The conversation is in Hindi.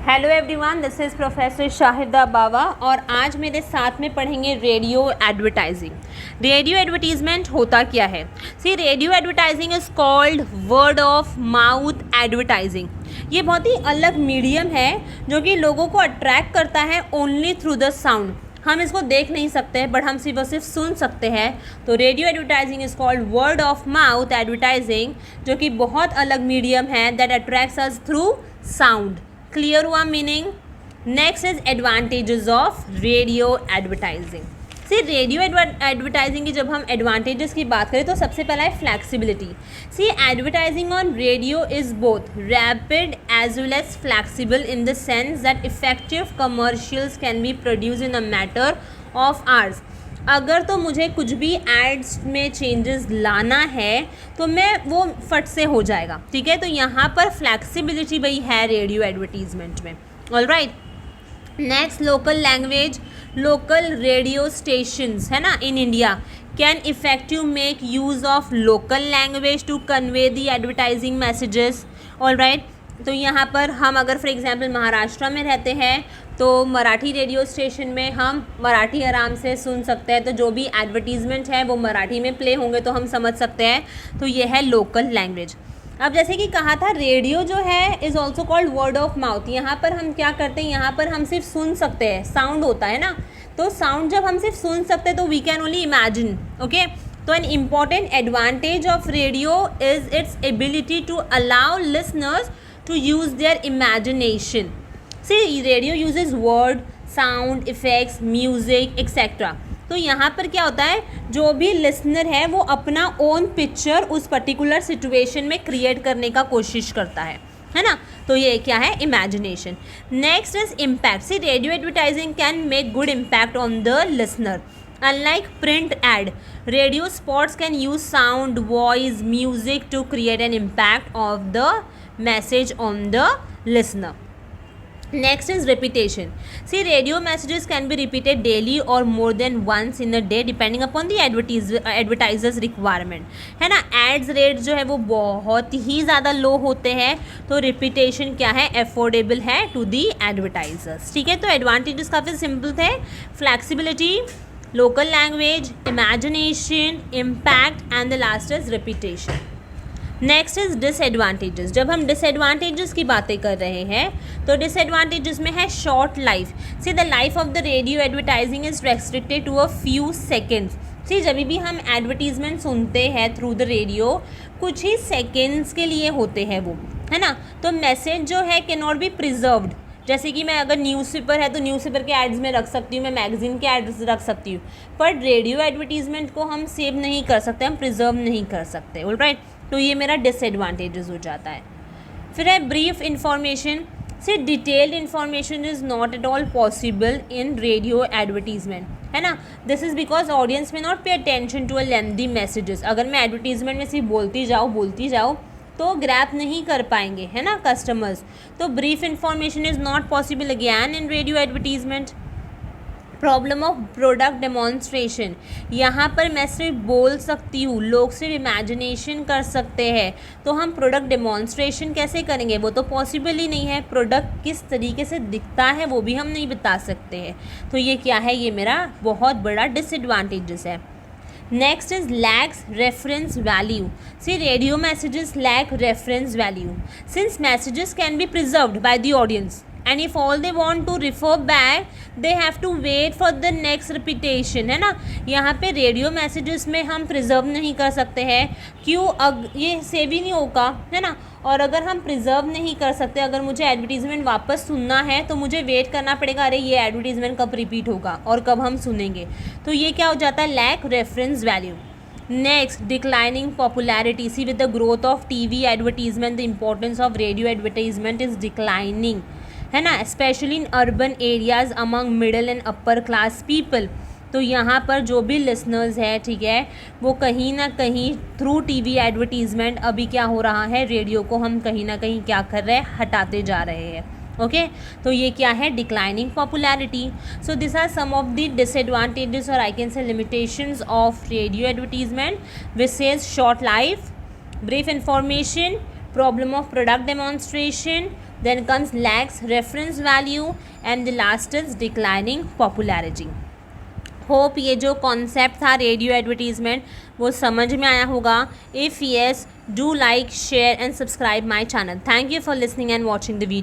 Hello everyone, this is professor Shahida Bawa और आज मेरे साथ में पढ़ेंगे रेडियो एडवर्टाइजिंग। रेडियो एडवर्टीज़मेंट होता क्या है? See, radio advertising is called word of mouth advertising. ये बहुत ही अलग मीडियम है जो कि लोगों को अट्रैक्ट करता है ओनली थ्रू द साउंड। हम इसको देख नहीं सकते बट हम सिर्फ सुन सकते हैं। तो radio advertising is called word of mouth advertising, जो कि बहुत अलग मीडियम है that attracts us through sound. Clear हुआ meaning? Next is advantages of radio advertising. See, radio advertising की जब हम एडवांटेजेस की बात करें तो सबसे पहला है flexibility. See, advertising on radio is both rapid as well as flexible in the sense that effective commercials can be produce in a matter of hours. अगर तो मुझे कुछ भी एड्स में चेंजेस लाना है तो मैं वो फट से हो जाएगा, ठीक है। तो यहाँ पर फ्लैक्सिबिलिटी भाई है रेडियो एडवर्टीजमेंट में। All right, next local language. Local radio stations है ना in India can effective make use of local language to convey the advertising messages. All right, तो यहाँ पर हम अगर फॉर एग्जांपल महाराष्ट्र में रहते हैं तो मराठी रेडियो स्टेशन में हम मराठी आराम से सुन सकते हैं, तो जो भी एडवर्टीज़मेंट है वो मराठी में प्ले होंगे तो हम समझ सकते हैं। तो ये है लोकल लैंग्वेज। अब जैसे कि कहा था, रेडियो जो है is also called word of mouth. यहाँ पर हम क्या करते हैं, यहाँ पर हम सिर्फ सुन सकते हैं, साउंड होता है ना। तो साउंड जब हम सिर्फ सुन सकते हैं तो we can only imagine, okay. तो an important advantage of radio is its ability to allow listeners to use their imagination. See, radio uses word, sound, effects, music, etc. तो यहाँ पर क्या होता है, जो भी लिसनर है वो अपना ओन पिक्चर उस पर्टिकुलर सिचुएशन में क्रिएट करने का कोशिश करता है ना। तो ये क्या है, imagination. Next is impact. See, radio advertising can make good impact on the listener. Unlike print ad, radio spots can use sound, voice, music to create an impact of the message on the listener. Next is repetition. See, radio messages can be repeated daily or more than once in a day depending upon the advertiser's requirement. है ना, ads rate जो है वो बहुत ही ज़्यादा लो होते हैं, तो repetition क्या है, affordable है to the advertisers, ठीक है। तो advantages काफ़ी सिंपल थे, flexibility, local language, imagination, impact, and the last is repetition. Next is disadvantages. जब हम डिसएडवांटेजेस की बातें कर रहे हैं तो डिसएडवांटेजेस में है short life. See, the life of the radio advertising is restricted to a few seconds. See, जब भी हम एडवर्टीजमेंट सुनते हैं थ्रू द रेडियो कुछ ही सेकेंड्स के लिए होते हैं वो, है ना। तो मैसेज जो है कैन नॉट बी प्रिजर्व्ड। जैसे कि मैं अगर न्यूज़पेपर है तो न्यूज़पेपर के एड्स में रख सकती हूँ, मैं मैगजीन के एड्स रख सकती हूँ, पर रेडियो एडवर्टीजमेंट को हम सेव नहीं कर सकते, हम प्रिजर्व नहीं कर सकते। ऑल राइट, तो ये मेरा डिसएडवांटेजेस हो जाता है। फिर है ब्रीफ इंफॉर्मेशन। से detailed information is not at all possible in radio advertisement, है ना। This is because audience may not pay attention to a lengthy messages. अगर मैं एडवर्टीजमेंट में सिर्फ बोलती जाऊँ तो ग्रैप नहीं कर पाएंगे, है ना, कस्टमर्स। तो brief information is not possible again in radio advertisement. Problem of product demonstration. यहाँ पर मैं सिर्फ बोल सकती हूँ, लोग सिर्फ इमेजिनेशन कर सकते हैं, तो हम प्रोडक्ट डेमोन्स्ट्रेशन कैसे करेंगे, वो तो पॉसिबल ही नहीं है। प्रोडक्ट किस तरीके से दिखता है वो भी हम नहीं बता सकते हैं। तो ये क्या है, ये मेरा बहुत बड़ा डिसएडवांटेजेस है। Next is lacks reference value. See, radio messages lack reference value since messages can be preserved by the audience and if all they want to refer back they have to wait for the next repetition, है ना। यहाँ पे रेडियो मैसेजेस में हम प्रिजर्व नहीं कर सकते हैं, क्यों, ये सेव ही नहीं होगा, है ना। और अगर हम प्रिजर्व नहीं कर सकते, अगर मुझे एडवर्टीजमेंट वापस सुनना है तो मुझे वेट करना पड़ेगा, अरे ये एडवर्टीजमेंट कब रिपीट होगा और कब हम सुनेंगे। तो ये क्या हो जाता है, lack reference value. Next, declining popularity. See, with the growth of TV advertisement the importance of radio advertisement is declining, है ना, especially in urban areas among middle and upper class people. तो यहाँ पर जो भी लिसनर्स है, ठीक है, वो कहीं ना कहीं थ्रू टीवी एडवर्टीजमेंट अभी क्या हो रहा है, रेडियो को हम कहीं ना कहीं क्या कर रहे हैं, हटाते जा रहे हैं। ओके, तो ये क्या है, declining popularity. So this are some of the disadvantages और I can say limitations of radio advertisement, which is short life, brief information, problem of product demonstration, then comes lacks reference value, and the last is declining popularity. Hope ये जो कॉन्सेप्ट था रेडियो एडवर्टीज़मेंट वो समझ में आया होगा. If yes, do like, share and subscribe my channel. Thank you for listening and watching the video.